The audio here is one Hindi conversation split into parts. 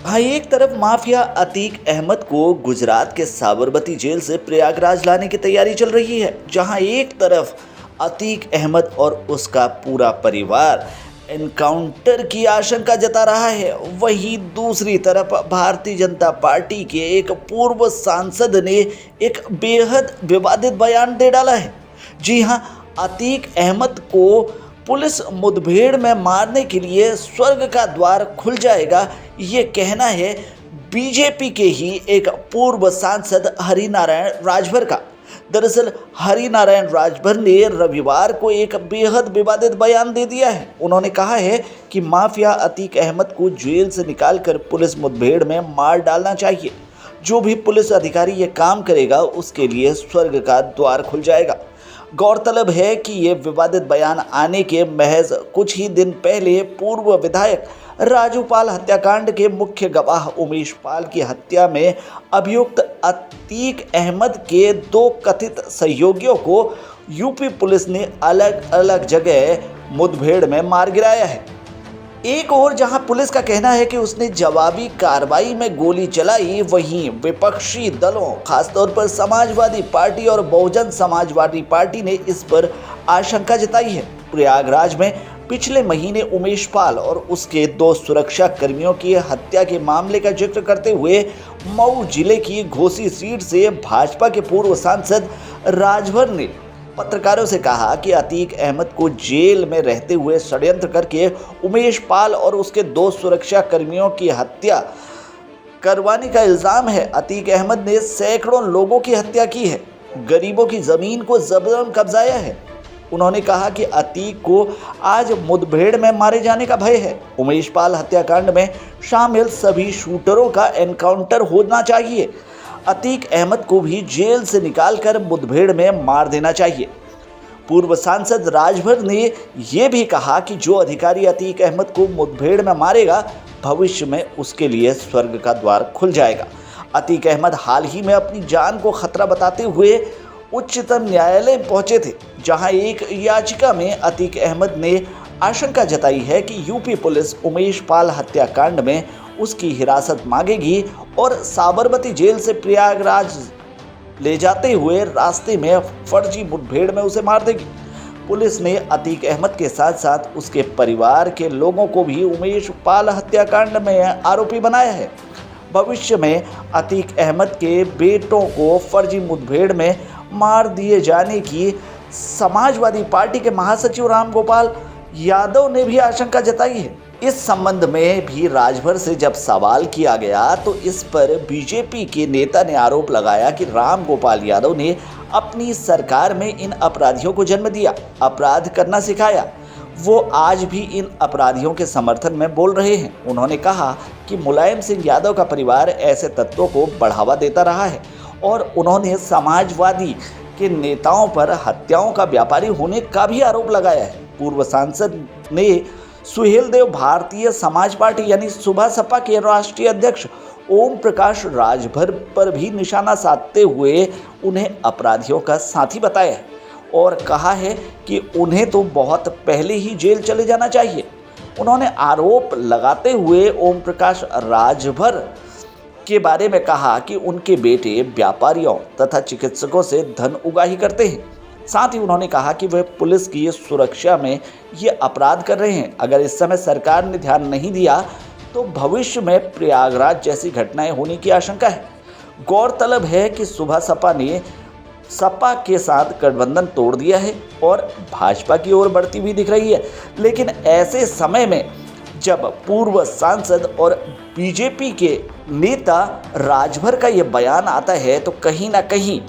हाँ, एक तरफ माफिया अतीक अहमद को गुजरात के साबरमती जेल से प्रयागराज लाने की तैयारी चल रही है, जहां एक तरफ अतीक अहमद और उसका पूरा परिवार एनकाउंटर की आशंका जता रहा है, वहीं दूसरी तरफ भारतीय जनता पार्टी के एक पूर्व सांसद ने एक बेहद विवादित बयान दे डाला है। जी हां, अतीक अहमद को पुलिस मुठभेड़ में मारने के लिए स्वर्ग का द्वार खुल जाएगा, ये कहना है बीजेपी के ही एक पूर्व सांसद हरिनारायण राजभर का। दरअसल हरिनारायण राजभर ने रविवार को एक बेहद विवादित बयान दे दिया है। उन्होंने कहा है कि माफिया अतीक अहमद को जेल से निकालकर पुलिस मुठभेड़ में मार डालना चाहिए। जो भी पुलिस अधिकारी ये काम करेगा उसके लिए स्वर्ग का द्वार खुल जाएगा। गौरतलब है कि ये विवादित बयान आने के महज कुछ ही दिन पहले पूर्व विधायक राजू पाल हत्याकांड के मुख्य गवाह उमेश पाल की हत्या में अभियुक्त अतीक अहमद के 2 कथित सहयोगियों को यूपी पुलिस ने अलग अलग जगह मुठभेड़ में मार गिराया है। एक और जहां पुलिस का कहना है कि उसने जवाबी कार्रवाई में गोली चलाई, वहीं विपक्षी दलों खासतौर पर समाजवादी पार्टी और बहुजन समाजवादी पार्टी ने इस पर आशंका जताई है। प्रयागराज में पिछले महीने उमेश पाल और उसके 2 सुरक्षा कर्मियों की हत्या के मामले का जिक्र करते हुए मऊ जिले की घोसी सीट से भाजपा के पूर्व सांसद राजभर ने पत्रकारों से कहा कि अतीक अहमद को जेल में रहते हुए षड्यंत्र करके उमेश पाल और उसके 2 सुरक्षा कर्मियों की हत्या करवाने का इल्जाम है। अतीक अहमद ने सैकड़ों लोगों की हत्या की है, गरीबों की जमीन को जबरन कब्जाया है। उन्होंने कहा कि अतीक को आज मुठभेड़ में मारे जाने का भय है। उमेश पाल हत्याकांड में शामिल सभी शूटरों का एनकाउंटर होना चाहिए। अतीक अहमद को भी जेल से निकालकर मुठभेड़ में मार देना चाहिए। पूर्व सांसद राजभर ने यह भी कहा कि जो अधिकारी अतीक अहमद को मुठभेड़ में मारेगा, भविष्य में उसके लिए स्वर्ग का द्वार खुल जाएगा। अतीक अहमद हाल ही में अपनी जान को खतरा बताते हुए उच्चतम न्यायालय पहुंचे थे, जहां एक याचिका में अतीक अहमद ने आशंका जताई है कि यूपी पुलिस उमेश पाल हत्याकांड में उसकी हिरासत मांगेगी और साबरमती जेल से प्रयागराज ले जाते हुए रास्ते में फर्जी मुठभेड़ में उसे मार देगी। पुलिस ने अतीक अहमद के साथ साथ उसके परिवार के लोगों को भी उमेश पाल हत्याकांड में आरोपी बनाया है। भविष्य में अतीक अहमद के बेटों को फर्जी मुठभेड़ में मार दिए जाने की समाजवादी पार्टी के महासचिव रामगोपाल यादव ने भी आशंका जताई है। इस संबंध में भी राजभर से जब सवाल किया गया तो इस पर बीजेपी के नेता ने आरोप लगाया कि रामगोपाल यादव ने अपनी सरकार में इन अपराधियों को जन्म दिया, अपराध करना सिखाया। वो आज भी इन अपराधियों के समर्थन में बोल रहे हैं। उन्होंने कहा कि मुलायम सिंह यादव का परिवार ऐसे तत्वों को बढ़ावा देता रहा है और उन्होंने समाजवादी के नेताओं पर हत्याओं का व्यापारी होने का भी आरोप लगाया है। पूर्व सांसद ने सुहेल देव भारतीय समाज पार्टी यानी सुभा सपा के राष्ट्रीय अध्यक्ष ओम प्रकाश राजभर पर भी निशाना साधते हुए उन्हें अपराधियों का साथी बताया है और कहा है कि उन्हें तो बहुत पहले ही जेल चले जाना चाहिए। उन्होंने आरोप लगाते हुए ओम प्रकाश राजभर के बारे में कहा कि उनके बेटे व्यापारियों तथा चिकित्सकों से धन उगाही करते हैं। साथ ही उन्होंने कहा कि वह पुलिस की सुरक्षा में ये अपराध कर रहे हैं। अगर इस समय सरकार ने ध्यान नहीं दिया तो भविष्य में प्रयागराज जैसी घटनाएं होने की आशंका है। गौरतलब है कि सुबह सपा ने सपा के साथ गठबंधन तोड़ दिया है और भाजपा की ओर बढ़ती हुई दिख रही है। लेकिन ऐसे समय में जब पूर्व सांसद और बीजेपी के नेता राजभर का ये बयान आता है तो कहीं ना कहीं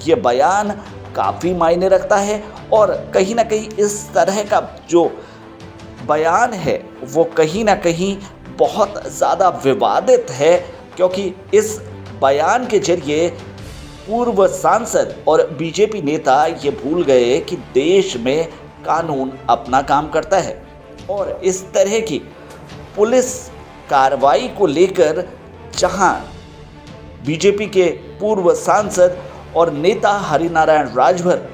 ये बयान काफ़ी मायने रखता है और कहीं ना कहीं इस तरह का जो बयान है वो कहीं ना कहीं बहुत ज़्यादा विवादित है, क्योंकि इस बयान के जरिए पूर्व सांसद और बीजेपी नेता ये भूल गए कि देश में कानून अपना काम करता है और इस तरह की पुलिस कार्रवाई को लेकर जहां बीजेपी के पूर्व सांसद और नेता हरिनारायण राजभर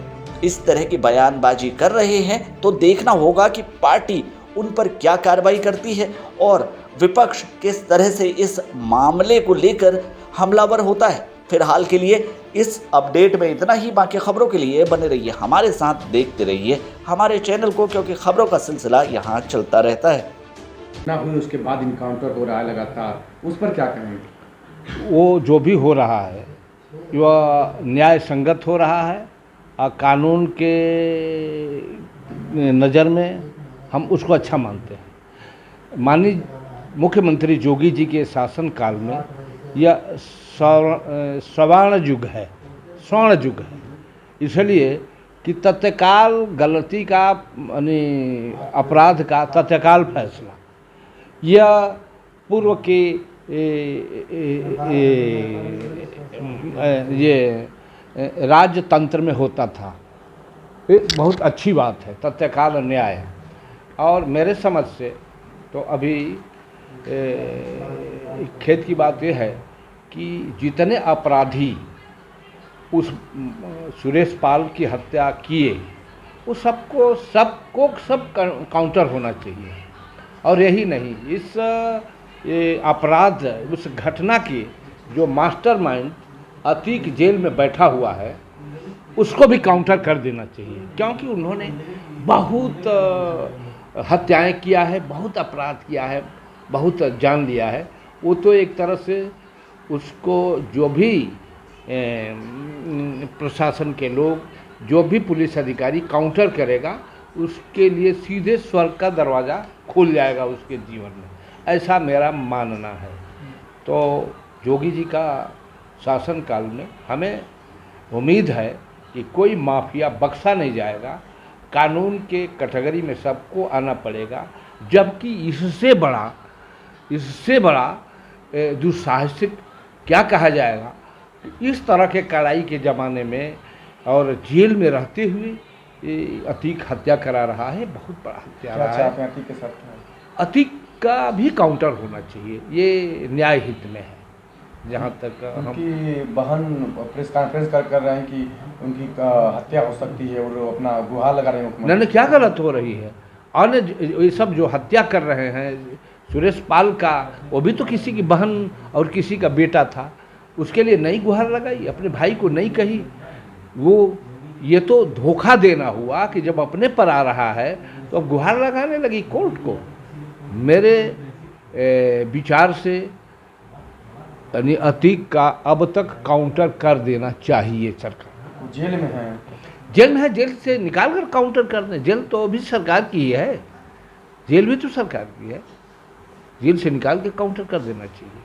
इस तरह की बयानबाजी कर रहे हैं तो देखना होगा कि पार्टी उन पर क्या कार्रवाई करती है और विपक्ष किस तरह से इस मामले को लेकर हमलावर होता है। फिलहाल के लिए इस अपडेट में इतना ही। बाकी खबरों के लिए बने रहिए हमारे साथ, देखते रहिए हमारे चैनल को, क्योंकि खबरों का सिलसिला यहाँ चलता रहता है। ना हुई उसके बाद इनकाउंटर हो रहा है लगातार, उस पर क्या कहेंगे? वो जो भी हो रहा है वह न्याय संगत हो रहा है और कानून के नज़र में हम उसको अच्छा मानते हैं। माननीय मुख्यमंत्री योगी जी के शासनकाल में यह स्वर्ण युग है, इसलिए कि तत्काल गलती का यानी अपराध का तत्काल फैसला यह पूर्व के ये राजतंत्र में होता था। ये बहुत अच्छी बात है, तत्काल न्याय है। और मेरे समझ से तो अभी खेद की बात यह है कि जितने अपराधी उस सुरेश पाल की हत्या किए वो सब काउंटर होना चाहिए। और यही नहीं, इस अपराध उस घटना के जो मास्टरमाइंड अतीक जेल में बैठा हुआ है उसको भी काउंटर कर देना चाहिए, क्योंकि उन्होंने बहुत हत्याएं किया है, बहुत अपराध किया है, बहुत जान लिया है। वो तो एक तरह से उसको जो भी प्रशासन के लोग, जो भी पुलिस अधिकारी काउंटर करेगा उसके लिए सीधे स्वर्ग का दरवाज़ा खुल जाएगा उसके जीवन में, ऐसा मेरा मानना है। तो योगी जी का शासनकाल में हमें उम्मीद है कि कोई माफिया बख्शा नहीं जाएगा, कानून के कैटेगरी में सबको आना पड़ेगा। जबकि इससे बड़ा दुस्साहसिक क्या कहा जाएगा, इस तरह के कड़ाई के ज़माने में और जेल में रहते हुए अतीक हत्या करा रहा है, बहुत बड़ा हत्या रहा है। अतीक के साथ अतीक का भी काउंटर होना चाहिए, ये न्याय हित में है। जहाँ तक उनकी बहन प्रेस कॉन्फ्रेंस कर रहे हैं कि उनकी हत्या हो सकती है और अपना गुहार लगा रहे हैं। नहीं, क्या गलत हो रही है? और ये सब जो हत्या कर रहे हैं सुरेश पाल का, वो भी तो किसी की बहन और किसी का बेटा था, उसके लिए नहीं गुहार लगाई, अपने भाई को नहीं कही। वो ये तो धोखा देना हुआ कि जब अपने पर आ रहा है तो अब गुहार लगाने लगी कोर्ट को। मेरे विचार से यानी अतीक का अब तक काउंटर कर देना चाहिए सरकार। जेल में है, जेल से निकाल कर काउंटर कर दें। जेल तो अभी सरकार की ही है, जेल भी तो सरकार की है, जेल से निकाल के काउंटर कर देना चाहिए।